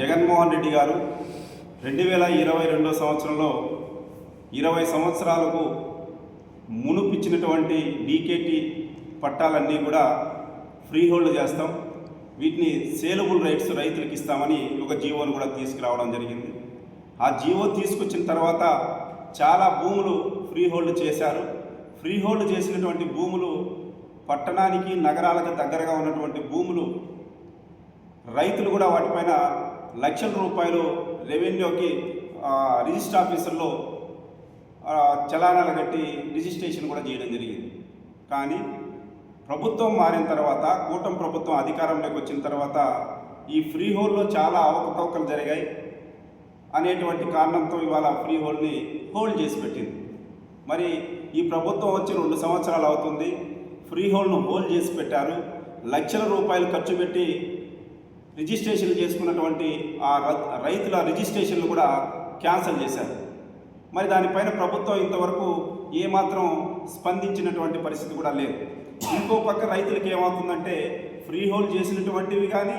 జగన్మోహన్ రెడ్డి గారు 2022 సంవత్సరంలో 20 సంవత్సరాలకు మునుపిచ్చినటువంటి డీకేటీ పట్టాలన్నీ కూడా ఫ్రీ హోల్డ్ చేస్తాం, వీటిని సేలబుల్ రైట్స్ రైతులకు ఇస్తామని ఒక జీవోను కూడా తీసుకురావడం జరిగింది. ఆ జీవో తీసుకొచ్చిన తర్వాత చాలా భూములు ఫ్రీ హోల్డ్ చేశారు. ఫ్రీ హోల్డ్ చేసినటువంటి భూములు పట్టణానికి నగరాలకు దగ్గరగా ఉన్నటువంటి భూములు రైతులు కూడా వాటిపైన లక్షల రూపాయలు రెవెన్యూకి రిజిస్టర్ ఆఫీసుల్లో చలానాలు కట్టి రిజిస్ట్రేషన్ కూడా చేయడం జరిగింది. కానీ ప్రభుత్వం మారిన తర్వాత, కూటమి ప్రభుత్వం అధికారంలోకి వచ్చిన తర్వాత ఈ ఫ్రీ హోల్డ్లో చాలా అవకతవకలు జరిగాయి అనేటువంటి కారణంతో ఇవాళ ఫ్రీ హోల్డ్ని హోల్డ్ చేసి పెట్టింది. మరి ఈ ప్రభుత్వం వచ్చి 2 సంవత్సరాలు అవుతుంది, ఫ్రీ హోల్డ్ను హోల్డ్ చేసి పెట్టారు. లక్షల రూపాయలు ఖర్చు పెట్టి రిజిస్ట్రేషన్లు చేసుకున్నటువంటి ఆ రైతుల రిజిస్ట్రేషన్లు కూడా క్యాన్సిల్ చేశారు. మరి దానిపైన ప్రభుత్వం ఇంతవరకు ఏమాత్రం స్పందించినటువంటి పరిస్థితి కూడా లేదు. ఇంకో పక్క రైతులకు ఏమవుతుందంటే ఫ్రీ హోల్డ్ చేసినటువంటివి కానీ,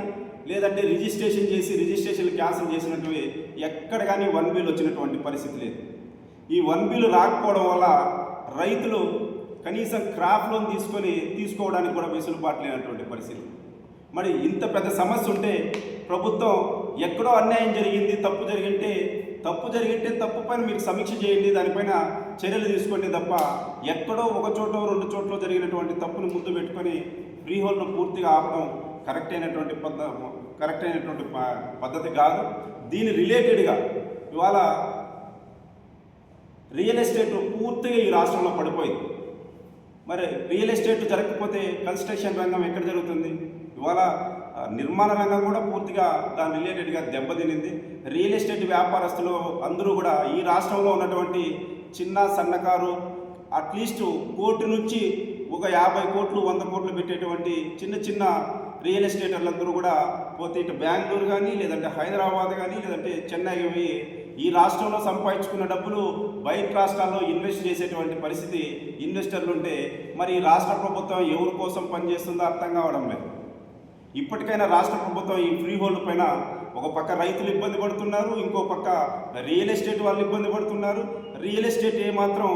లేదంటే రిజిస్ట్రేషన్ చేసి రిజిస్ట్రేషన్లు క్యాన్సిల్ చేసినటువంటివి ఎక్కడ కానీ 1 బిల్ వచ్చినటువంటి పరిస్థితి లేదు. ఈ 1 బిల్ రాకపోవడం వల్ల రైతులు కనీసం క్రాప్ లోన్ తీసుకోవడానికి కూడా వెసులుబాటు లేనటువంటి పరిస్థితి. మరి ఇంత పెద్ద సమస్య ఉంటే ప్రభుత్వం ఎక్కడో అన్యాయం జరిగింది, తప్పు జరిగింటే తప్పు పైన మీరు సమీక్ష చేయండి, దానిపైన చర్యలు తీసుకోండి తప్ప ఎక్కడో ఒక చోట 2 చోట్ల జరిగినటువంటి తప్పును ముందు పెట్టుకొని ఫ్రీ హోల్డ్ను పూర్తిగా ఆపడం కరెక్ట్ అయినటువంటి పద్ధతి కాదు. దీని రిలేటెడ్గా ఇవాళ రియల్ ఎస్టేట్ పూర్తిగా ఈ రాష్ట్రంలో పడిపోయింది. మరి రియల్ ఎస్టేట్ జరగకపోతే కన్స్ట్రక్షన్ రంగం ఎక్కడ జరుగుతుంది? ఇవాళ నిర్మాణ రంగం కూడా పూర్తిగా దాని రిలేటెడ్గా దెబ్బతినింది. రియల్ ఎస్టేట్ వ్యాపారస్తులు అందరూ కూడా ఈ రాష్ట్రంలో ఉన్నటువంటి చిన్న సన్నకారు అట్లీస్ట్ కోటి నుంచి ఒక 50 కోట్లు 100 కోట్లు పెట్టేటువంటి చిన్న రియల్ ఎస్టేటర్లందరూ కూడా పోతే ఇటు బెంగళూరు కానీ, లేదంటే హైదరాబాద్ కానీ, లేదంటే చెన్నై పోయి ఈ రాష్ట్రంలో సంపాదించుకున్న డబ్బులు బయట రాష్ట్రాల్లో ఇన్వెస్ట్ చేసేటువంటి పరిస్థితి ఇన్వెస్టర్లు ఉంటే మరి ఈ రాష్ట్ర ప్రభుత్వం ఎవరి కోసం పనిచేస్తుందో అర్థం కావడం లేదు. ఇప్పటికైనా రాష్ట్ర ప్రభుత్వం ఈ ఫ్రీ హోల్డ్ పైన ఒక పక్క రైతులు ఇబ్బంది పడుతున్నారు, ఇంకో పక్క రియల్ ఎస్టేట్ వాళ్ళు ఇబ్బంది పడుతున్నారు. రియల్ ఎస్టేట్ ఏమాత్రం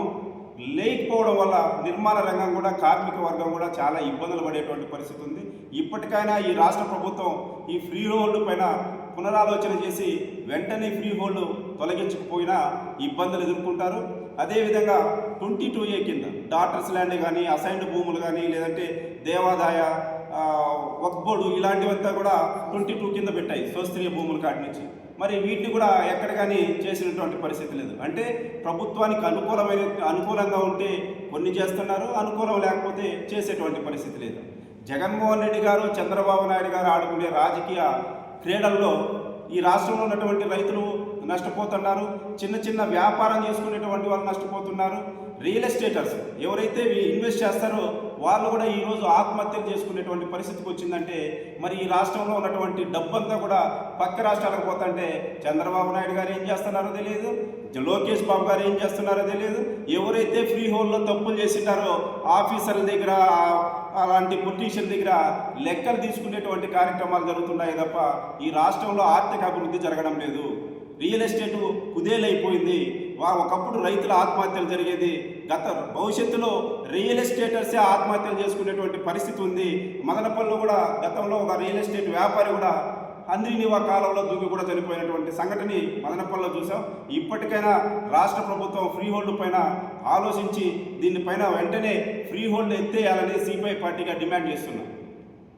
లేకపోవడం వల్ల నిర్మాణ రంగం కూడా, కార్మిక వర్గం కూడా చాలా ఇబ్బందులు పడేటువంటి పరిస్థితి ఉంది. ఇప్పటికైనా ఈ రాష్ట్ర ప్రభుత్వం ఈ ఫ్రీ హోల్డ్ పైన పునరాలోచన చేసి వెంటనే ఫ్రీ హోల్డ్ తొలగించకపోయినా ఇబ్బందులు ఎదుర్కొంటారు. అదేవిధంగా 22A కింద డాటర్స్ ల్యాండ్ కానీ, అసైన్డ్ భూములు కానీ, లేదంటే దేవాదాయ వక్ఫ్ బోర్డు ఇలాంటివంతా కూడా 22 కింద పెట్టాయి స్వస్త్రీయ భూముల కాడి నుంచి. మరి వీటిని కూడా ఎక్కడ కానీ చేసినటువంటి పరిస్థితి లేదు. అంటే ప్రభుత్వానికి అనుకూలంగా ఉంటే కొన్ని చేస్తున్నారు, అనుకూలం లేకపోతే చేసేటువంటి పరిస్థితి లేదు. జగన్మోహన్ రెడ్డి గారు, చంద్రబాబు నాయుడు గారు ఆడుకునే రాజకీయ క్రీడల్లో ఈ రాష్ట్రంలో ఉన్నటువంటి రైతులు నష్టపోతున్నారు, చిన్న వ్యాపారం చేసుకునేటువంటి వాళ్ళు నష్టపోతున్నారు. రియల్ ఎస్టేటర్స్ ఎవరైతే ఇన్వెస్ట్ చేస్తారో వాళ్ళు కూడా ఈరోజు ఆత్మహత్యలు చేసుకునేటువంటి పరిస్థితికి వచ్చిందంటే మరి ఈ రాష్ట్రంలో ఉన్నటువంటి డబ్బంతా కూడా పక్క రాష్ట్రాలకు పోతుంటే చంద్రబాబు నాయుడు గారు ఏం చేస్తున్నారో తెలియదు, లోకేష్ బాబు గారు ఏం చేస్తున్నారో తెలియదు. ఎవరైతే ఫ్రీ హోల్డ్లో తప్పులు చేసింటారో ఆఫీసర్ల దగ్గర, అలాంటి పొలిటీషియన్ దగ్గర లెక్కలు తీసుకునేటువంటి కార్యక్రమాలు జరుగుతున్నాయి తప్ప ఈ రాష్ట్రంలో ఆర్థిక అభివృద్ధి జరగడం లేదు. రియల్ ఎస్టేటు కుదేలైపోయింది. ఒకప్పుడు రైతుల ఆత్మహత్యలు జరిగేది, భవిష్యత్తులో రియల్ ఎస్టేటర్సే ఆత్మహత్యలు చేసుకునేటువంటి పరిస్థితి ఉంది. మదనపల్లిలో కూడా గతంలో ఒక రియల్ ఎస్టేట్ వ్యాపారి కూడా హంద్రీనివా కాలంలో దూకి కూడా చనిపోయినటువంటి సంఘటన మదనపల్లిలో చూసాం. ఇప్పటికైనా రాష్ట్ర ప్రభుత్వం ఫ్రీ హోల్డ్ పైన ఆలోచించి దీనిపైన వెంటనే ఫ్రీ హోల్డ్ ఎత్తేయాలని సిపిఐ పార్టీగా డిమాండ్ చేస్తున్నాం.